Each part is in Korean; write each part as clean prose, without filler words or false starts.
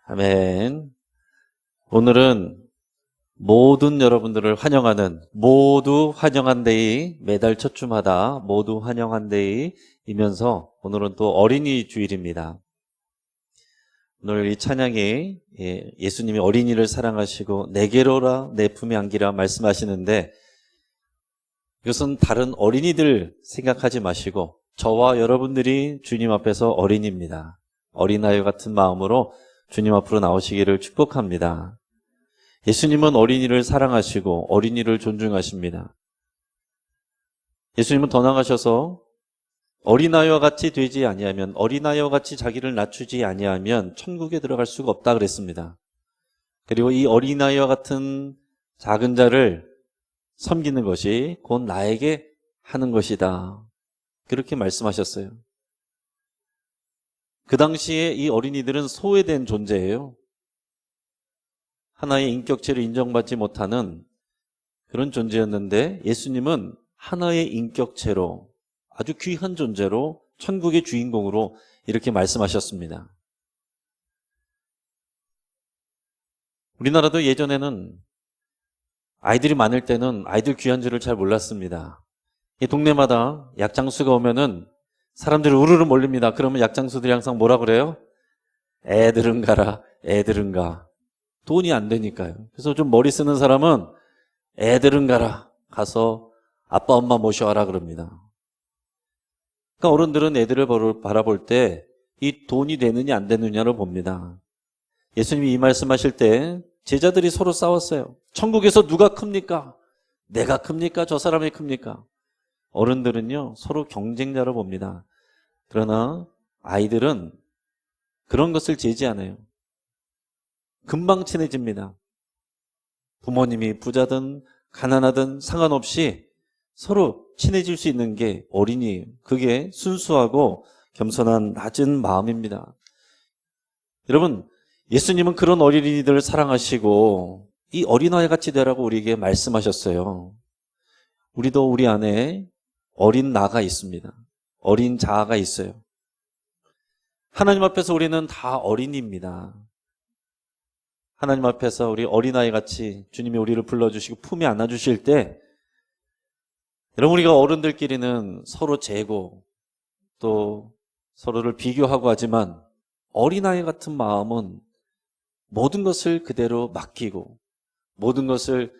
아멘. 오늘은 모든 여러분들을 환영하는 모두 환영한 데이, 매달 첫 주마다 모두 환영한 데이이면서 오늘은 또 어린이 주일입니다. 오늘 이 찬양이 예수님이 어린이를 사랑하시고 내게로라 내 품에 안기라 말씀하시는데, 이것은 다른 어린이들 생각하지 마시고 저와 여러분들이 주님 앞에서 어린이입니다. 어린아이 같은 마음으로 주님 앞으로 나오시기를 축복합니다. 예수님은 어린이를 사랑하시고 어린이를 존중하십니다. 예수님은 더 나아가셔서 어린아이와 같이 되지 아니하면, 어린아이와 같이 자기를 낮추지 아니하면 천국에 들어갈 수가 없다 그랬습니다. 그리고 이 어린아이와 같은 작은 자를 섬기는 것이 곧 나에게 하는 것이다, 그렇게 말씀하셨어요. 그 당시에 이 어린이들은 소외된 존재예요. 하나의 인격체를 인정받지 못하는 그런 존재였는데, 예수님은 하나의 인격체로, 아주 귀한 존재로, 천국의 주인공으로 이렇게 말씀하셨습니다. 우리나라도 예전에는 아이들이 많을 때는 아이들 귀한 줄을 잘 몰랐습니다. 이 동네마다 약장수가 오면은 사람들이 우르르 몰립니다. 그러면 약장수들이 항상 뭐라 그래요? 애들은 가라, 애들은 가. 돈이 안 되니까요. 그래서 좀 머리 쓰는 사람은 애들은 가라, 가서 아빠 엄마 모셔와라 그럽니다. 그러니까 어른들은 애들을 바라볼 때 이 돈이 되느냐 안 되느냐를 봅니다. 예수님이 이 말씀하실 때 제자들이 서로 싸웠어요. 천국에서 누가 큽니까? 내가 큽니까? 저 사람이 큽니까? 어른들은요, 서로 경쟁자로 봅니다. 그러나 아이들은 그런 것을 재지 않아요. 금방 친해집니다. 부모님이 부자든 가난하든 상관없이 서로 친해질 수 있는 게 어린이에요. 그게 순수하고 겸손한 낮은 마음입니다. 여러분, 예수님은 그런 어린이들을 사랑하시고 이 어린아이 같이 되라고 우리에게 말씀하셨어요. 우리도 우리 안에 어린 나가 있습니다. 어린 자아가 있어요. 하나님 앞에서 우리는 다 어린이입니다. 하나님 앞에서 우리 어린아이 같이 주님이 우리를 불러주시고 품에 안아주실 때, 여러분, 우리가 어른들끼리는 서로 재고 또 서로를 비교하고 하지만 어린아이 같은 마음은 모든 것을 그대로 맡기고 모든 것을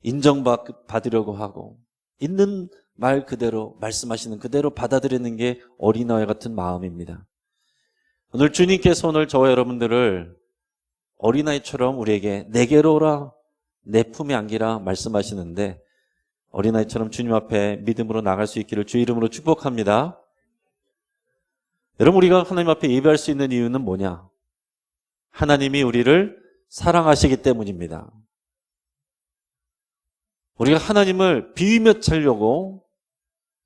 인정받으려고 하고 있는 말 그대로, 말씀하시는 그대로 받아들이는 게 어린아이 같은 마음입니다. 오늘 주님께서 오늘 저와 여러분들을 어린아이처럼 우리에게 내게로 오라, 내 품에 안기라 말씀하시는데, 어린아이처럼 주님 앞에 믿음으로 나갈 수 있기를 주 이름으로 축복합니다. 여러분, 우리가 하나님 앞에 예배할 수 있는 이유는 뭐냐? 하나님이 우리를 사랑하시기 때문입니다. 우리가 하나님을 비위며 차려고,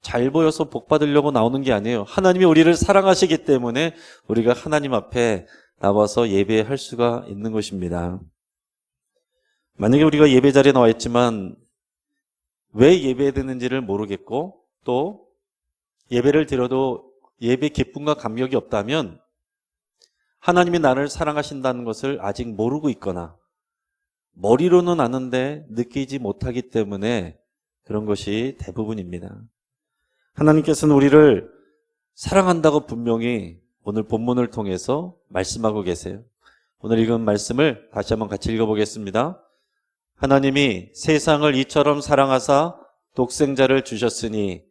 잘 보여서 복 받으려고 나오는 게 아니에요. 하나님이 우리를 사랑하시기 때문에 우리가 하나님 앞에 나와서 예배할 수가 있는 것입니다. 만약에 우리가 예배 자리에 나와 있지만 왜 예배해야 되는지를 모르겠고, 또 예배를 드려도 예배 기쁨과 감격이 없다면 하나님이 나를 사랑하신다는 것을 아직 모르고 있거나 머리로는 아는데 느끼지 못하기 때문에 그런 것이 대부분입니다. 하나님께서는 우리를 사랑한다고 분명히 오늘 본문을 통해서 말씀하고 계세요. 오늘 읽은 말씀을 다시 한번 같이 읽어보겠습니다. 하나님이 세상을 이처럼 사랑하사 독생자를 주셨으니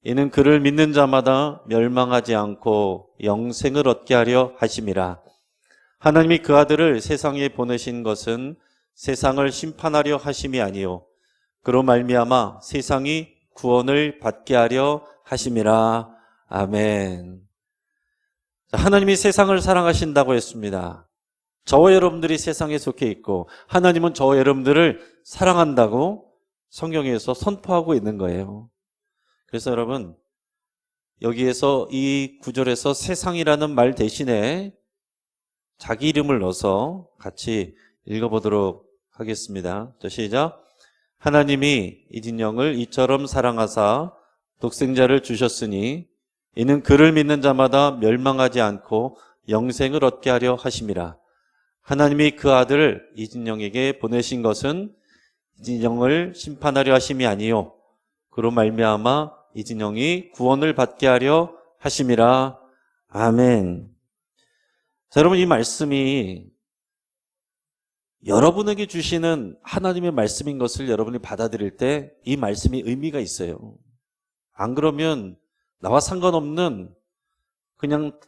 이는 그를 믿는 자마다 멸망하지 않고 영생을 얻게 하려 하심이라. 하나님이 그 아들을 세상에 보내신 것은 세상을 심판하려 하심이 아니요 그로 말미암아 세상이 구원을 받게 하려 하심이라. 아멘. 하나님이 세상을 사랑하신다고 했습니다. 저와 여러분들이 세상에 속해 있고 하나님은 저와 여러분들을 사랑한다고 성경에서 선포하고 있는 거예요. 그래서 여러분, 여기에서 이 구절에서 세상이라는 말 대신에 자기 이름을 넣어서 같이 읽어보도록 하겠습니다. 자, 시작. 하나님이 이진영을 이처럼 사랑하사 독생자를 주셨으니 이는 그를 믿는 자마다 멸망하지 않고 영생을 얻게 하려 하심이라. 하나님이 그 아들을 이진영에게 보내신 것은 이진영을 심판하려 하심이 아니요 그로 말미암아 이진영이 구원을 받게 하려 하심이라. 아멘. 자, 여러분, 이 말씀이 여러분에게 주시는 하나님의 말씀인 것을 여러분이 받아들일 때 이 말씀이 의미가 있어요. 안 그러면 나와 상관없는 그냥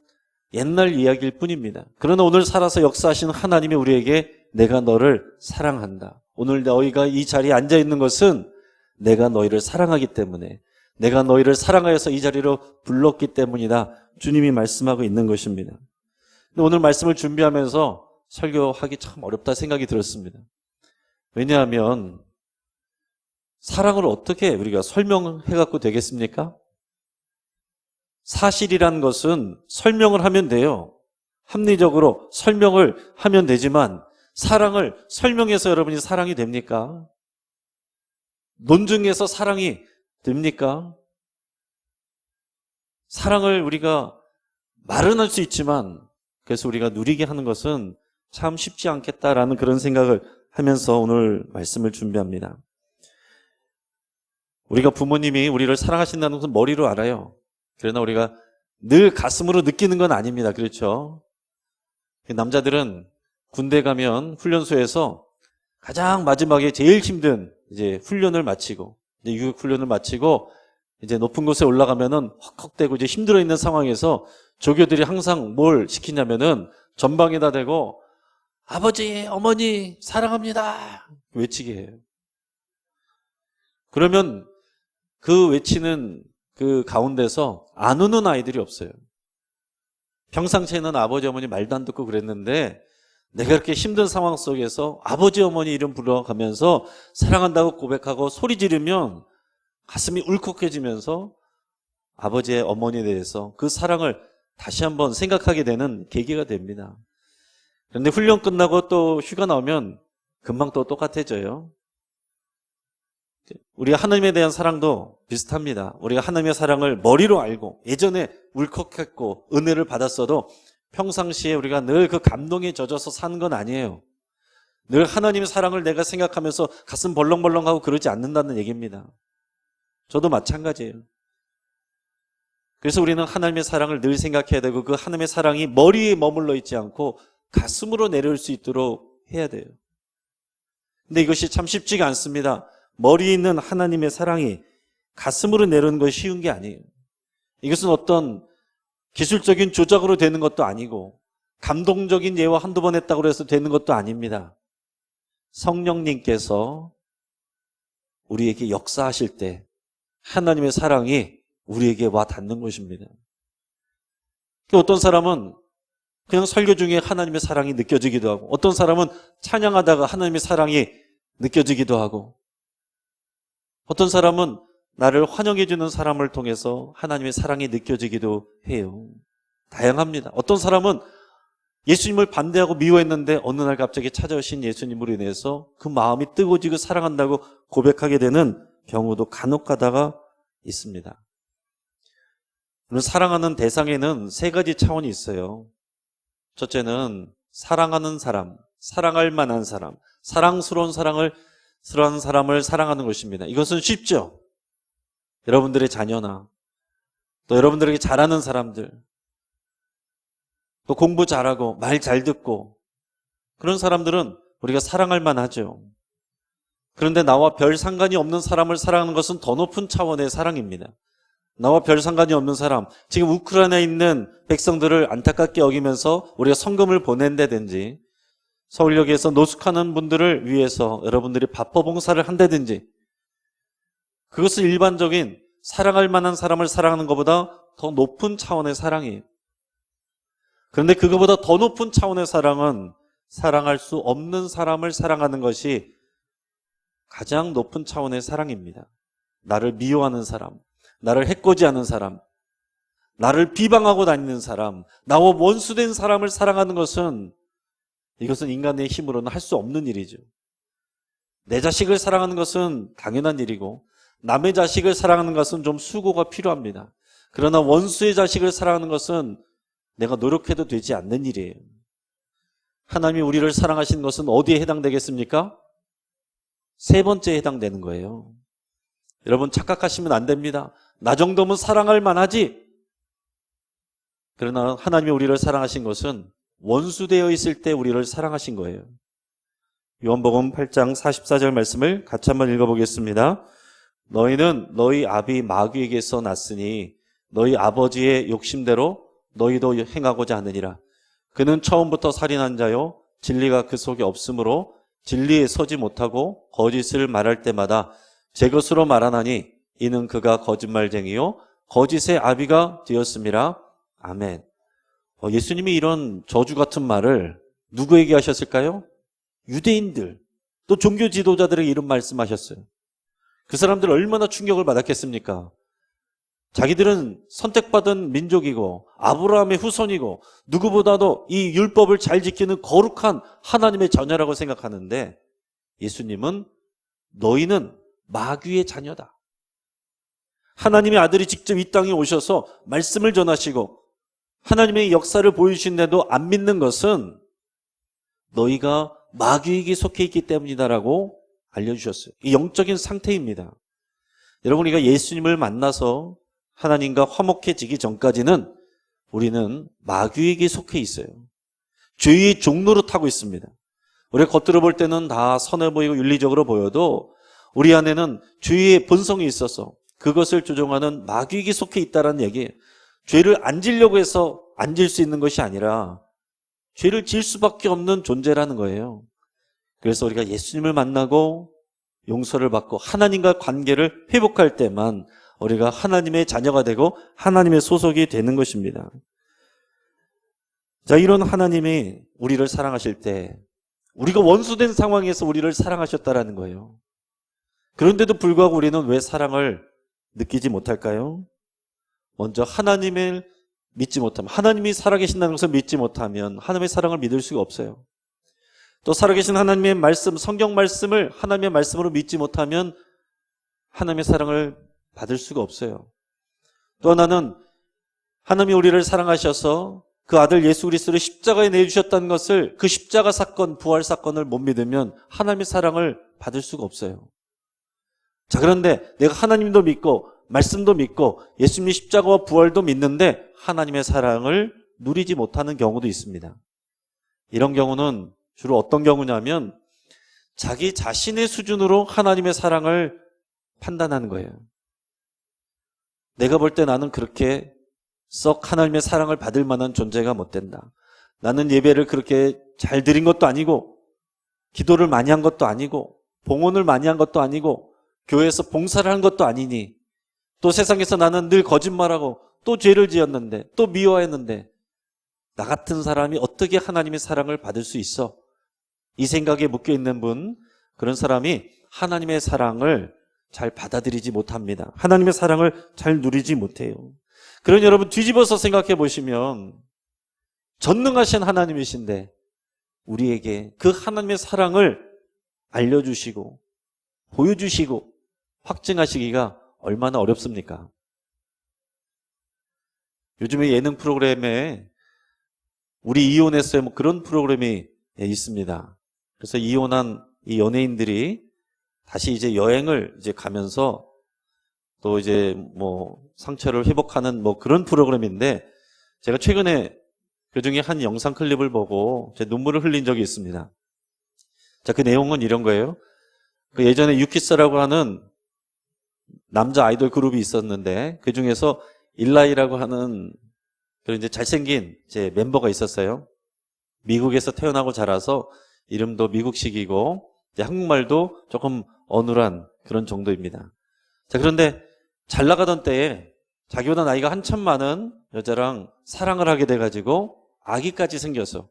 옛날 이야기일 뿐입니다. 그러나 오늘 살아서 역사하시는 하나님이 우리에게 내가 너를 사랑한다. 오늘 너희가 이 자리에 앉아 있는 것은 내가 너희를 사랑하기 때문에, 내가 너희를 사랑하여서 이 자리로 불렀기 때문이다. 주님이 말씀하고 있는 것입니다. 근데 오늘 말씀을 준비하면서 설교하기 참 어렵다 생각이 들었습니다. 왜냐하면 사랑을 어떻게 우리가 설명해갖고 되겠습니까? 사실이란 것은 설명을 하면 돼요. 합리적으로 설명을 하면 되지만 사랑을 설명해서 여러분이 사랑이 됩니까? 논증해서 사랑이 됩니까? 사랑을 우리가 말은 할 수 있지만 그래서 우리가 누리게 하는 것은 참 쉽지 않겠다라는 그런 생각을 하면서 오늘 말씀을 준비합니다. 우리가 부모님이 우리를 사랑하신다는 것은 머리로 알아요. 그러나 우리가 늘 가슴으로 느끼는 건 아닙니다. 그렇죠? 남자들은 군대 가면 훈련소에서 가장 마지막에 제일 힘든 이제 훈련을 마치고 이제 유격 훈련을 마치고 이제 높은 곳에 올라가면은 헉헉대고 이제 힘들어 있는 상황에서 조교들이 항상 뭘 시키냐면은 전방에다 대고 아버지, 어머니 사랑합니다 외치게 해요. 그러면 그 외치는 그 가운데서 안 우는 아이들이 없어요. 평상시에는 아버지, 어머니 말도 안 듣고 그랬는데 내가 이렇게 힘든 상황 속에서 아버지, 어머니 이름 불러가면서 사랑한다고 고백하고 소리 지르면 가슴이 울컥해지면서 아버지의 어머니에 대해서 그 사랑을 다시 한번 생각하게 되는 계기가 됩니다. 그런데 훈련 끝나고 또 휴가 나오면 금방 또 똑같아져요. 우리가 하나님에 대한 사랑도 비슷합니다. 우리가 하나님의 사랑을 머리로 알고 예전에 울컥했고 은혜를 받았어도 평상시에 우리가 늘 그 감동에 젖어서 사는 건 아니에요. 늘 하나님의 사랑을 내가 생각하면서 가슴 벌렁벌렁하고 그러지 않는다는 얘기입니다. 저도 마찬가지예요. 그래서 우리는 하나님의 사랑을 늘 생각해야 되고 그 하나님의 사랑이 머리에 머물러 있지 않고 가슴으로 내려올 수 있도록 해야 돼요. 근데 이것이 참 쉽지가 않습니다. 머리에 있는 하나님의 사랑이 가슴으로 내려오는 것이 쉬운 게 아니에요. 이것은 어떤 기술적인 조작으로 되는 것도 아니고 감동적인 예화 한두 번 했다고 해서 되는 것도 아닙니다. 성령님께서 우리에게 역사하실 때 하나님의 사랑이 우리에게 와 닿는 것입니다. 어떤 사람은 그냥 설교 중에 하나님의 사랑이 느껴지기도 하고 어떤 사람은 찬양하다가 하나님의 사랑이 느껴지기도 하고 어떤 사람은 나를 환영해 주는 사람을 통해서 하나님의 사랑이 느껴지기도 해요. 다양합니다. 어떤 사람은 예수님을 반대하고 미워했는데 어느 날 갑자기 찾아오신 예수님으로 인해서 그 마음이 뜨거워지고 사랑한다고 고백하게 되는 경우도 간혹 가다가 있습니다. 오늘 사랑하는 대상에는 세 가지 차원이 있어요. 첫째는 사랑하는 사람, 사랑할 만한 사람, 사랑스러운 사랑을 사랑하는 것입니다. 이것은 쉽죠. 여러분들의 자녀나 또 여러분들에게 잘하는 사람들, 또 공부 잘하고 말 잘 듣고 그런 사람들은 우리가 사랑할 만하죠. 그런데 나와 별 상관이 없는 사람을 사랑하는 것은 더 높은 차원의 사랑입니다. 나와 별 상관이 없는 사람, 지금 우크라이나에 있는 백성들을 안타깝게 여기면서 우리가 성금을 보낸다든지 서울역에서 노숙하는 분들을 위해서 여러분들이 밥퍼 봉사를 한다든지 그것은 일반적인 사랑할 만한 사람을 사랑하는 것보다 더 높은 차원의 사랑이에요. 그런데 그것보다 더 높은 차원의 사랑은 사랑할 수 없는 사람을 사랑하는 것이 가장 높은 차원의 사랑입니다. 나를 미워하는 사람, 나를 해코지하는 사람, 나를 비방하고 다니는 사람, 나와 원수된 사람을 사랑하는 것은 이것은 인간의 힘으로는 할 수 없는 일이죠. 내 자식을 사랑하는 것은 당연한 일이고 남의 자식을 사랑하는 것은 좀 수고가 필요합니다. 그러나 원수의 자식을 사랑하는 것은 내가 노력해도 되지 않는 일이에요. 하나님이 우리를 사랑하신 것은 어디에 해당되겠습니까? 세 번째에 해당되는 거예요. 여러분 착각하시면 안 됩니다. 나 정도면 사랑할 만하지. 그러나 하나님이 우리를 사랑하신 것은 원수되어 있을 때 우리를 사랑하신 거예요. 요한복음 8장 44절 말씀을 같이 한번 읽어보겠습니다. 너희는 너희 아비 마귀에게서 났으니 너희 아버지의 욕심대로 너희도 행하고자 하느니라. 그는 처음부터 살인한 자요 진리가 그 속에 없으므로 진리에 서지 못하고 거짓을 말할 때마다 제 것으로 말하나니 이는 그가 거짓말쟁이요 거짓의 아비가 되었음이라. 아멘. 예수님이 이런 저주 같은 말을 누구에게 하셨을까요? 유대인들, 또 종교 지도자들에게 이런 말씀하셨어요. 그 사람들 얼마나 충격을 받았겠습니까? 자기들은 선택받은 민족이고 아브라함의 후손이고 누구보다도 이 율법을 잘 지키는 거룩한 하나님의 자녀라고 생각하는데 예수님은 너희는 마귀의 자녀다. 하나님의 아들이 직접 이 땅에 오셔서 말씀을 전하시고 하나님의 역사를 보여주신데도 안 믿는 것은 너희가 마귀에게 속해 있기 때문이다라고 알려주셨어요. 이 영적인 상태입니다. 여러분, 우리가 예수님을 만나서 하나님과 화목해지기 전까지는 우리는 마귀에게 속해 있어요. 죄의 종로로 타고 있습니다. 우리가 겉으로 볼 때는 다 선해 보이고 윤리적으로 보여도 우리 안에는 죄의 본성이 있어서 그것을 조종하는 마귀에게 속해 있다는 얘기예요. 죄를 안 지려고 해서 안 질 수 있는 것이 아니라 죄를 질 수밖에 없는 존재라는 거예요. 그래서 우리가 예수님을 만나고 용서를 받고 하나님과 관계를 회복할 때만 우리가 하나님의 자녀가 되고 하나님의 소속이 되는 것입니다. 자, 이런 하나님이 우리를 사랑하실 때 우리가 원수된 상황에서 우리를 사랑하셨다라는 거예요. 그런데도 불구하고 우리는 왜 사랑을 느끼지 못할까요? 먼저 하나님을 믿지 못하면, 하나님이 살아계신다는 것을 믿지 못하면 하나님의 사랑을 믿을 수가 없어요. 또 살아계신 하나님의 말씀, 성경 말씀을 하나님의 말씀으로 믿지 못하면 하나님의 사랑을 받을 수가 없어요. 또 하나는 하나님이 우리를 사랑하셔서 그 아들 예수 그리스도를 십자가에 내주셨다는 것을, 그 십자가 사건, 부활 사건을 못 믿으면 하나님의 사랑을 받을 수가 없어요. 자, 그런데 내가 하나님도 믿고 말씀도 믿고 예수님의 십자가와 부활도 믿는데 하나님의 사랑을 누리지 못하는 경우도 있습니다. 이런 경우는 주로 어떤 경우냐면 자기 자신의 수준으로 하나님의 사랑을 판단하는 거예요. 내가 볼 때 나는 그렇게 썩 하나님의 사랑을 받을 만한 존재가 못 된다. 나는 예배를 그렇게 잘 드린 것도 아니고 기도를 많이 한 것도 아니고 봉헌을 많이 한 것도 아니고 교회에서 봉사를 한 것도 아니니, 또 세상에서 나는 늘 거짓말하고 또 죄를 지었는데 또 미워했는데 나 같은 사람이 어떻게 하나님의 사랑을 받을 수 있어? 이 생각에 묶여있는 분, 그런 사람이 하나님의 사랑을 잘 받아들이지 못합니다. 하나님의 사랑을 잘 누리지 못해요. 그러니 여러분 뒤집어서 생각해 보시면 전능하신 하나님이신데 우리에게 그 하나님의 사랑을 알려주시고 보여주시고 확증하시기가 얼마나 어렵습니까? 요즘에 예능 프로그램에 우리 이혼했어요, 뭐 그런 프로그램이 있습니다. 그래서 이혼한 이 연예인들이 다시 이제 여행을 이제 가면서 또 이제 뭐 상처를 회복하는 뭐 그런 프로그램인데, 제가 최근에 그 중에 한 영상 클립을 보고 제 눈물을 흘린 적이 있습니다. 자, 그 내용은 이런 거예요. 그 예전에 유키스라고 하는 남자 아이돌 그룹이 있었는데 그 중에서 일라이라고 하는 그런 이제 잘생긴 제 멤버가 있었어요. 미국에서 태어나고 자라서 이름도 미국식이고 이제 한국말도 조금 어눌한 그런 정도입니다. 자, 그런데 잘 나가던 때에 자기보다 나이가 한참 많은 여자랑 사랑을 하게 돼가지고 아기까지 생겨서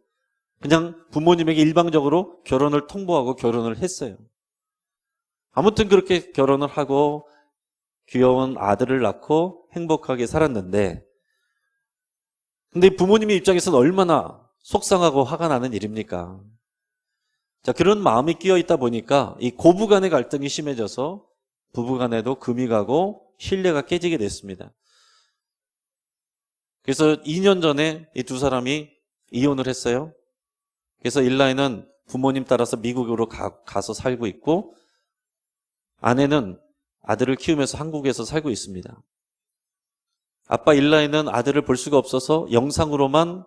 그냥 부모님에게 일방적으로 결혼을 통보하고 결혼을 했어요. 아무튼 그렇게 결혼을 하고 귀여운 아들을 낳고 행복하게 살았는데, 근데 부모님의 입장에서는 얼마나 속상하고 화가 나는 일입니까? 자, 그런 마음이 끼어 있다 보니까 이 고부 간의 갈등이 심해져서 부부 간에도 금이 가고 신뢰가 깨지게 됐습니다. 그래서 2년 전에 이 두 사람이 이혼을 했어요. 그래서 일라이는 부모님 따라서 미국으로 가서 살고 있고, 아내는 아들을 키우면서 한국에서 살고 있습니다. 아빠 일라이는 아들을 볼 수가 없어서 영상으로만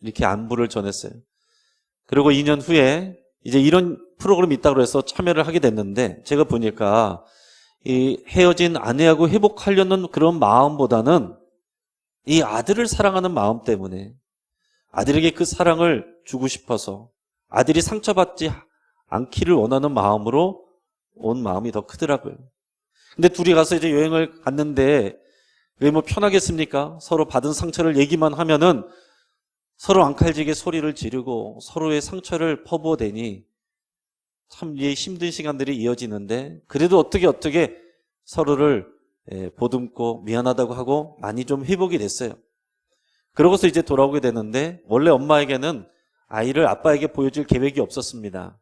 이렇게 안부를 전했어요. 그리고 2년 후에 이제 이런 프로그램이 있다고 해서 참여를 하게 됐는데, 제가 보니까 이 헤어진 아내하고 회복하려는 그런 마음보다는 이 아들을 사랑하는 마음 때문에, 아들에게 그 사랑을 주고 싶어서, 아들이 상처받지 않기를 원하는 마음으로 온 마음이 더 크더라고요. 근데 둘이 가서 이제 여행을 갔는데 왜 뭐 편하겠습니까? 서로 받은 상처를 얘기만 하면은 서로 앙칼지게 소리를 지르고 서로의 상처를 퍼부어대니 참 힘든 시간들이 이어지는데, 그래도 어떻게 서로를 보듬고 미안하다고 하고 많이 좀 회복이 됐어요. 그러고서 이제 돌아오게 되는데, 원래 엄마에게는 아이를 아빠에게 보여줄 계획이 없었습니다.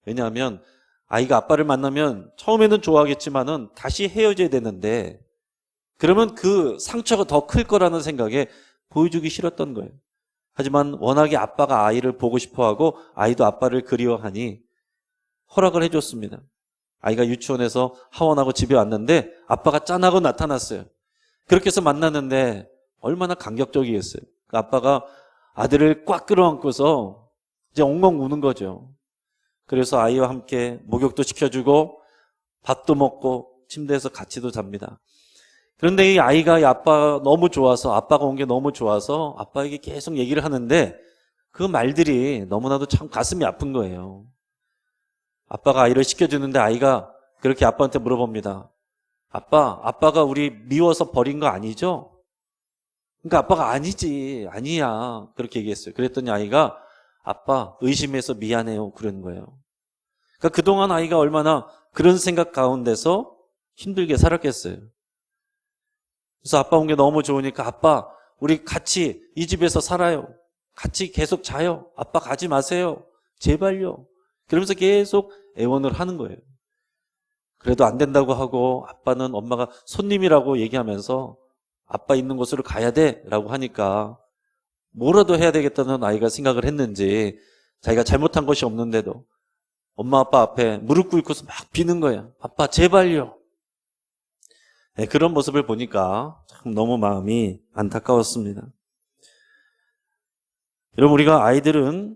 왜냐하면 아이가 아빠를 만나면 처음에는 좋아하겠지만은 다시 헤어져야 되는데, 그러면 그 상처가 더 클 거라는 생각에 보여주기 싫었던 거예요. 하지만 워낙에 아빠가 아이를 보고 싶어하고 아이도 아빠를 그리워하니 허락을 해줬습니다. 아이가 유치원에서 하원하고 집에 왔는데 아빠가 짠하고 나타났어요. 그렇게 해서 만났는데 얼마나 감격적이겠어요. 그 아빠가 아들을 꽉 끌어안고서 이제 엉엉 우는 거죠. 그래서 아이와 함께 목욕도 시켜주고 밥도 먹고 침대에서 같이도 잡니다. 그런데 이 아이가 이 아빠 너무 좋아서, 아빠가 온 게 너무 좋아서 아빠에게 계속 얘기를 하는데 그 말들이 너무나도 참 가슴이 아픈 거예요. 아빠가 아이를 씻겨주는데 아이가 그렇게 아빠한테 물어봅니다. 아빠가 우리 미워서 버린 거 아니죠? 그러니까 아빠가 아니지, 아니야, 그렇게 얘기했어요. 그랬더니 아이가 아빠 의심해서 미안해요, 그러는 거예요. 그러니까 그동안 아이가 얼마나 그런 생각 가운데서 힘들게 살았겠어요. 그래서 아빠 온 게 너무 좋으니까 아빠 우리 같이 이 집에서 살아요. 같이 계속 자요. 아빠 가지 마세요. 제발요. 그러면서 계속 애원을 하는 거예요. 그래도 안 된다고 하고, 아빠는 엄마가 손님이라고 얘기하면서 아빠 있는 곳으로 가야 돼 라고 하니까 뭐라도 해야 되겠다는 아이가 생각을 했는지 자기가 잘못한 것이 없는데도 엄마 아빠 앞에 무릎 꿇고서 막 비는 거야. 아빠 제발요. 네, 그런 모습을 보니까 참 너무 마음이 안타까웠습니다. 여러분, 우리가 아이들은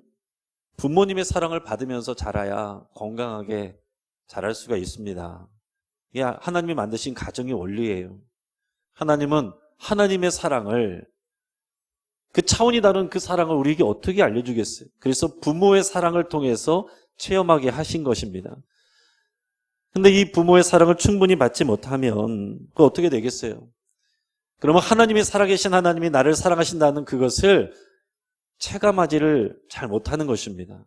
부모님의 사랑을 받으면서 자라야 건강하게 자랄 수가 있습니다. 이게 하나님이 만드신 가정의 원리예요. 하나님은 하나님의 사랑을, 그 차원이 다른 그 사랑을 우리에게 어떻게 알려주겠어요? 그래서 부모의 사랑을 통해서 체험하게 하신 것입니다. 근데 이 부모의 사랑을 충분히 받지 못하면 그거 어떻게 되겠어요? 그러면 하나님이 살아계신 하나님이 나를 사랑하신다는 그것을 체감하지를 잘 못하는 것입니다.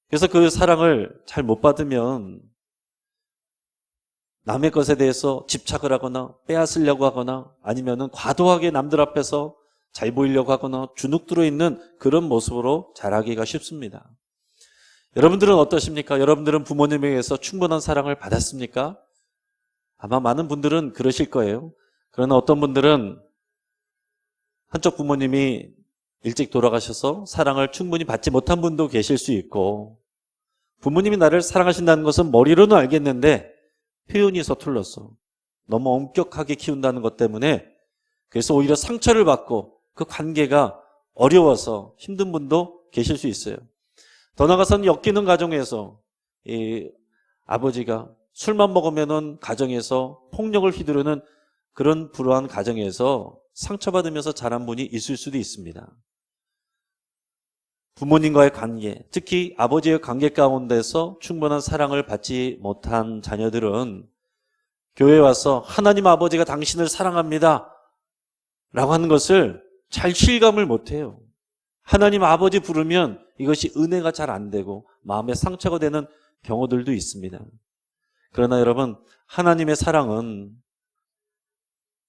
그래서 그 사랑을 잘 못 받으면 남의 것에 대해서 집착을 하거나 빼앗으려고 하거나 아니면은 과도하게 남들 앞에서 잘 보이려고 하거나 주눅 들어 있는 그런 모습으로 자라기가 쉽습니다. 여러분들은 어떠십니까? 여러분들은 부모님에게서 충분한 사랑을 받았습니까? 아마 많은 분들은 그러실 거예요. 그러나 어떤 분들은 한쪽 부모님이 일찍 돌아가셔서 사랑을 충분히 받지 못한 분도 계실 수 있고, 부모님이 나를 사랑하신다는 것은 머리로는 알겠는데 표현이 서툴렀어. 너무 엄격하게 키운다는 것 때문에 그래서 오히려 상처를 받고 그 관계가 어려워서 힘든 분도 계실 수 있어요. 더 나아가서는 엮이는 가정에서 이 아버지가 술만 먹으면은 가정에서 폭력을 휘두르는 그런 불우한 가정에서 상처받으면서 자란 분이 있을 수도 있습니다. 부모님과의 관계, 특히 아버지의 관계 가운데서 충분한 사랑을 받지 못한 자녀들은 교회에 와서 하나님 아버지가 당신을 사랑합니다 라고 하는 것을 잘 실감을 못해요. 하나님 아버지 부르면 이것이 은혜가 잘 안 되고 마음에 상처가 되는 경우들도 있습니다. 그러나 여러분, 하나님의 사랑은,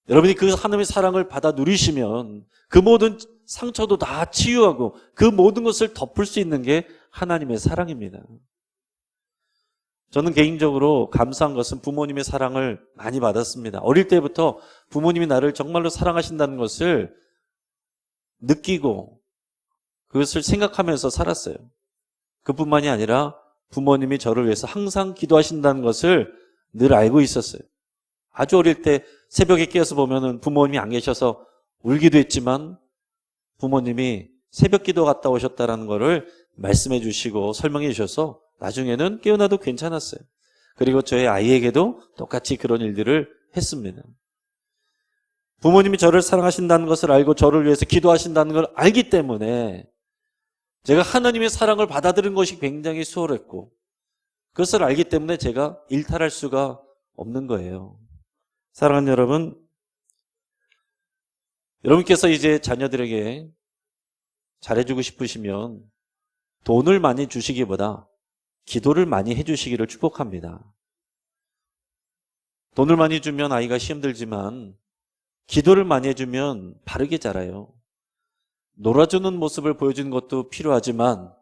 여러분이 그 하나님의 사랑을 받아 누리시면 그 모든 상처도 다 치유하고 그 모든 것을 덮을 수 있는 게 하나님의 사랑입니다. 저는 개인적으로 감사한 것은 부모님의 사랑을 많이 받았습니다. 어릴 때부터 부모님이 나를 정말로 사랑하신다는 것을 느끼고 그것을 생각하면서 살았어요. 그뿐만이 아니라 부모님이 저를 위해서 항상 기도하신다는 것을 늘 알고 있었어요. 아주 어릴 때 새벽에 깨어서 보면은 부모님이 안 계셔서 울기도 했지만 부모님이 새벽 기도 갔다 오셨다는 것을 말씀해 주시고 설명해 주셔서 나중에는 깨어나도 괜찮았어요. 그리고 저의 아이에게도 똑같이 그런 일들을 했습니다. 부모님이 저를 사랑하신다는 것을 알고 저를 위해서 기도하신다는 걸 알기 때문에 제가 하나님의 사랑을 받아들인 것이 굉장히 수월했고 그것을 알기 때문에 제가 일탈할 수가 없는 거예요. 사랑하는 여러분, 여러분께서 이제 자녀들에게 잘해주고 싶으시면 돈을 많이 주시기보다 기도를 많이 해주시기를 축복합니다. 돈을 많이 주면 아이가 시험 들지만 기도를 많이 해주면 바르게 자라요. 놀아주는 모습을 보여주는 것도 필요하지만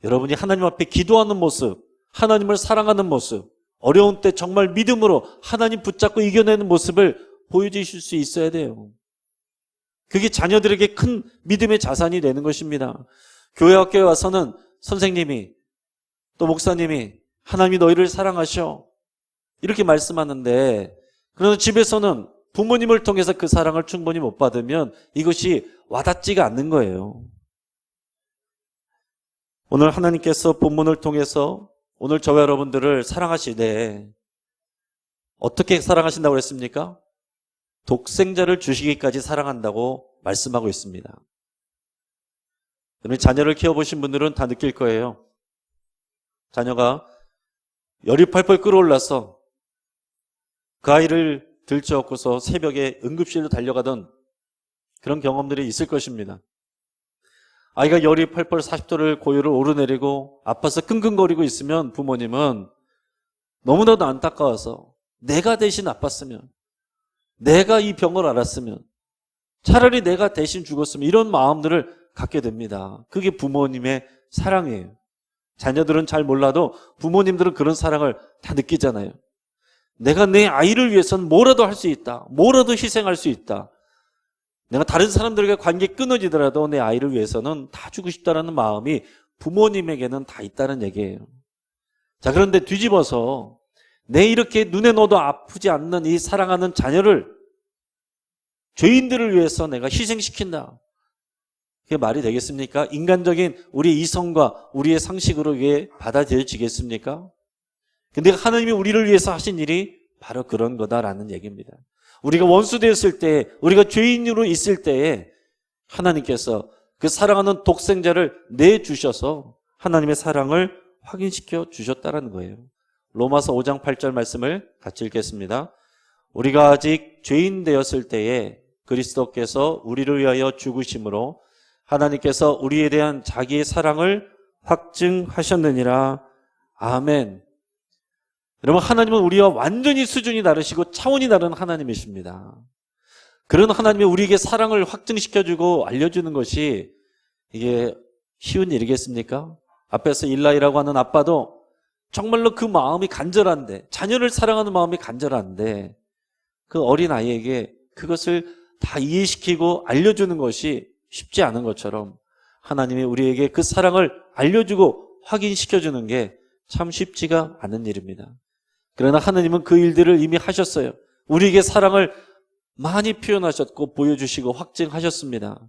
여러분이 하나님 앞에 기도하는 모습, 하나님을 사랑하는 모습, 어려운 때 정말 믿음으로 하나님 붙잡고 이겨내는 모습을 보여주실 수 있어야 돼요. 그게 자녀들에게 큰 믿음의 자산이 되는 것입니다. 교회 학교에 와서는 선생님이 또 목사님이 하나님이 너희를 사랑하셔 이렇게 말씀하는데 그러나 집에서는 부모님을 통해서 그 사랑을 충분히 못 받으면 이것이 와닿지가 않는 거예요. 오늘 하나님께서 본문을 통해서 오늘 저와 여러분들을 사랑하시되 어떻게 사랑하신다고 그랬습니까? 독생자를 주시기까지 사랑한다고 말씀하고 있습니다. 자녀를 키워보신 분들은 다 느낄 거예요. 자녀가 열이 펄펄 끓어올라서 그 아이를 들쳐업고서 새벽에 응급실로 달려가던 그런 경험들이 있을 것입니다. 아이가 열이 펄펄 40도를 고열을 오르내리고 아파서 끙끙거리고 있으면 부모님은 너무나도 안타까워서 내가 대신 아팠으면, 내가 이 병을 알았으면, 차라리 내가 대신 죽었으면 이런 마음들을 갖게 됩니다. 그게 부모님의 사랑이에요. 자녀들은 잘 몰라도 부모님들은 그런 사랑을 다 느끼잖아요. 내가 내 아이를 위해서는 뭐라도 할 수 있다. 뭐라도 희생할 수 있다. 내가 다른 사람들과 관계 끊어지더라도 내 아이를 위해서는 다 주고 싶다는 마음이 부모님에게는 다 있다는 얘기예요. 자, 그런데 뒤집어서 내 이렇게 눈에 넣어도 아프지 않는 이 사랑하는 자녀를 죄인들을 위해서 내가 희생시킨다. 그게 말이 되겠습니까? 인간적인 우리의 이성과 우리의 상식으로 이게 받아들여지겠습니까? 근데 하나님이 우리를 위해서 하신 일이 바로 그런 거다라는 얘기입니다. 우리가 원수 되었을 때, 우리가 죄인으로 있을 때에 하나님께서 그 사랑하는 독생자를 내주셔서 하나님의 사랑을 확인시켜 주셨다는 거예요. 로마서 5장 8절 말씀을 같이 읽겠습니다. 우리가 아직 죄인 되었을 때에 그리스도께서 우리를 위하여 죽으심으로 하나님께서 우리에 대한 자기의 사랑을 확증하셨느니라. 아멘. 여러분, 하나님은 우리와 완전히 수준이 다르시고 차원이 다른 하나님이십니다. 그런 하나님이 우리에게 사랑을 확증시켜주고 알려주는 것이 이게 쉬운 일이겠습니까? 앞에서 일라이라고 하는 아빠도 정말로 그 마음이 간절한데, 자녀를 사랑하는 마음이 간절한데 그 어린 아이에게 그것을 다 이해시키고 알려주는 것이 쉽지 않은 것처럼 하나님이 우리에게 그 사랑을 알려주고 확인시켜주는 게 참 쉽지가 않은 일입니다. 그러나 하나님은 그 일들을 이미 하셨어요. 우리에게 사랑을 많이 표현하셨고 보여주시고 확증하셨습니다.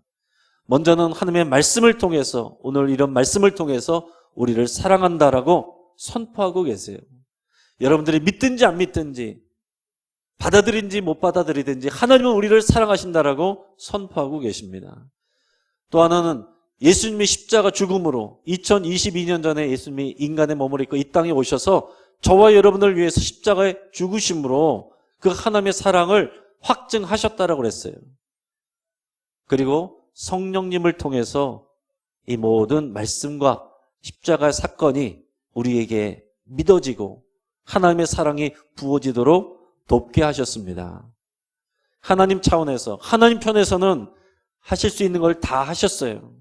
먼저는 하나님의 말씀을 통해서, 오늘 이런 말씀을 통해서 우리를 사랑한다라고 선포하고 계세요. 여러분들이 믿든지 안 믿든지, 받아들인지 못 받아들이든지 하나님은 우리를 사랑하신다라고 선포하고 계십니다. 또 하나는 예수님의 십자가 죽음으로 2022년 전에 예수님이 인간의 몸을 입고 이 땅에 오셔서 저와 여러분을 위해서 십자가에 죽으심으로 그 하나님의 사랑을 확증하셨다라고 그랬어요. 그리고 성령님을 통해서 이 모든 말씀과 십자가의 사건이 우리에게 믿어지고 하나님의 사랑이 부어지도록 돕게 하셨습니다. 하나님 차원에서, 하나님 편에서는 하실 수 있는 걸 다 하셨어요.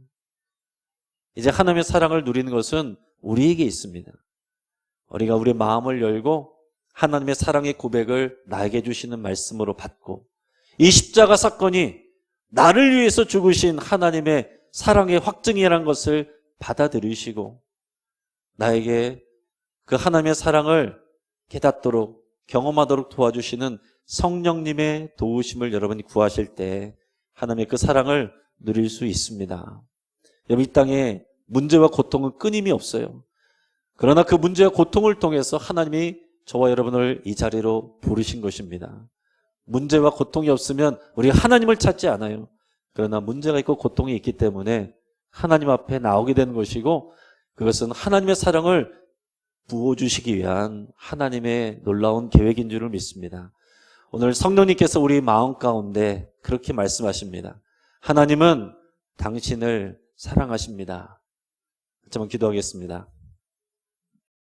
이제 하나님의 사랑을 누리는 것은 우리에게 있습니다. 우리가 우리의 마음을 열고 하나님의 사랑의 고백을 나에게 주시는 말씀으로 받고, 이 십자가 사건이 나를 위해서 죽으신 하나님의 사랑의 확증이라는 것을 받아들이시고 나에게 그 하나님의 사랑을 깨닫도록 경험하도록 도와주시는 성령님의 도우심을 여러분이 구하실 때 하나님의 그 사랑을 누릴 수 있습니다. 여러분, 이 땅에 문제와 고통은 끊임이 없어요. 그러나 그 문제와 고통을 통해서 하나님이 저와 여러분을 이 자리로 부르신 것입니다. 문제와 고통이 없으면 우리가 하나님을 찾지 않아요. 그러나 문제가 있고 고통이 있기 때문에 하나님 앞에 나오게 되는 것이고, 그것은 하나님의 사랑을 부어주시기 위한 하나님의 놀라운 계획인 줄을 믿습니다. 오늘 성령님께서 우리 마음 가운데 그렇게 말씀하십니다. 하나님은 당신을 사랑하십니다. 한번 기도하겠습니다.